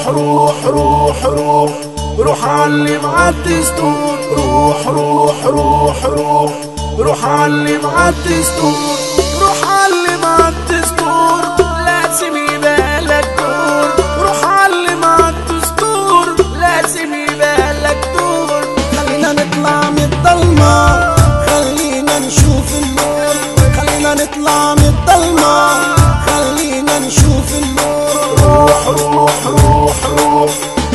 روح روح روح روح علم عالدستور. روح روح روح روح روح علم عالدستور. روح علم عالدستور لازم يبقى لك دور. روح علم عالدستور لازم يبقى لك دور. خلينا نطلع من الضلمة، خلينا نشوف النور. خلينا نطلع من الضلمة، خلينا نشوف النور. روح روح روح روح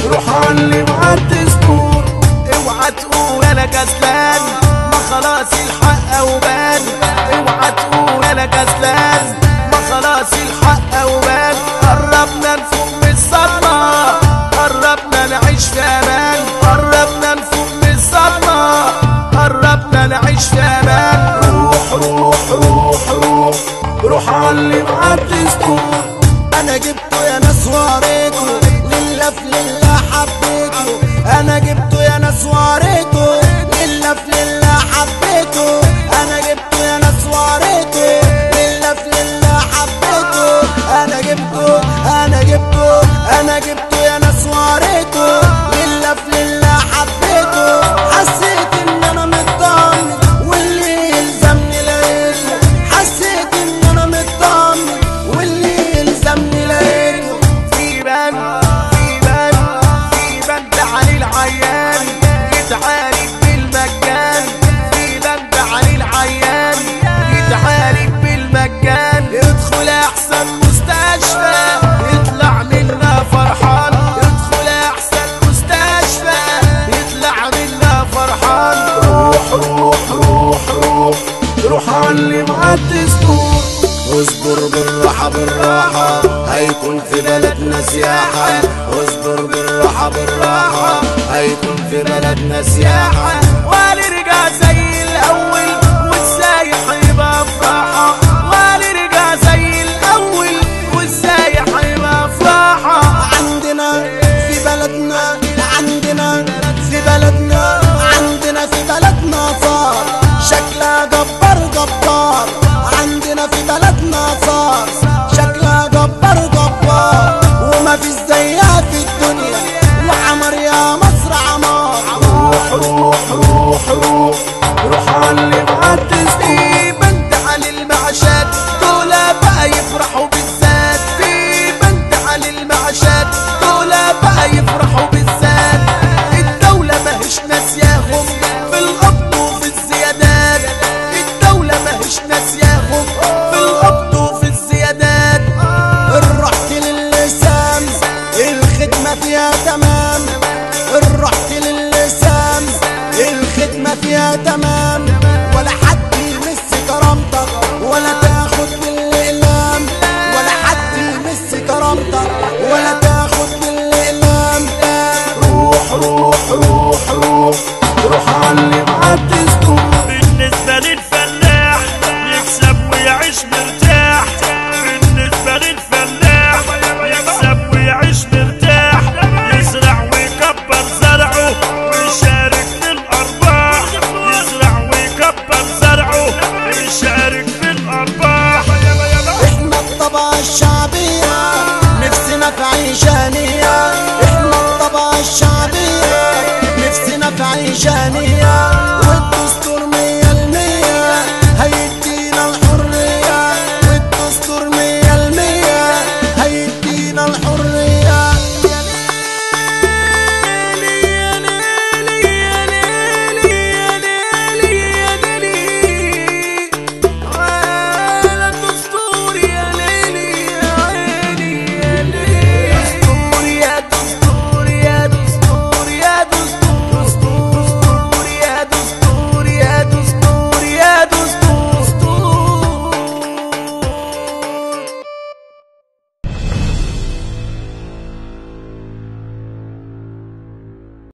روح علم عالدستور. اوعى تقول انا كسلان، ما خلاص الحق وبان. اوعى تقول انا كسلان، ما خلاص الحق وبان. قربنا نفوق من الصدمة، قربنا نعيش في امان. قربنا نفوق من الصدمة، قربنا نعيش في امان. روح روح روح روح روح علم عالدستور. انا جبته يا ناس واريته، لله في لله حبيته. انا جبته يا ناس واريته، لله في لله حبيته. انا جبته يا ناس واريته، لله في لله حبيته. انا جبته انا جبته انا جبته يا ناس واريته، لله في لله حبيته. حسيت ان انا مطمن واللي يلزمني لقيته. حسيت ان انا مطمن واللي يلزمني لقيته. في بند علي العيان يتعالج بالمجان. في بند علي العيان يتعالج بالمجان. يدخل احسن مستشفى يطلع منها فرحان. يدخل احسن مستشفى يطلع منها فرحان. روح روح روح روح روح علم عالدستور. اصبر بالراحة بالراحة، هيكون في بلدنا سياحة. اصبر بالراحة بالراحة، هيكون في بلدنا سياحة. ونرجع زي الأول والسايح يبقى فراحة. ونرجع زي الأول والسايح يبقى فراحة. عندنا في بلدنا، عندنا في بلدنا، عندنا في بلدنا صار شكلها جبار جبار. عندنا في بلدنا صار شكلها جبار جبار، وما فيش زيها في الدنيا. وعمر يا مصر عمار. روح روح روح روح روح علم عالدستور.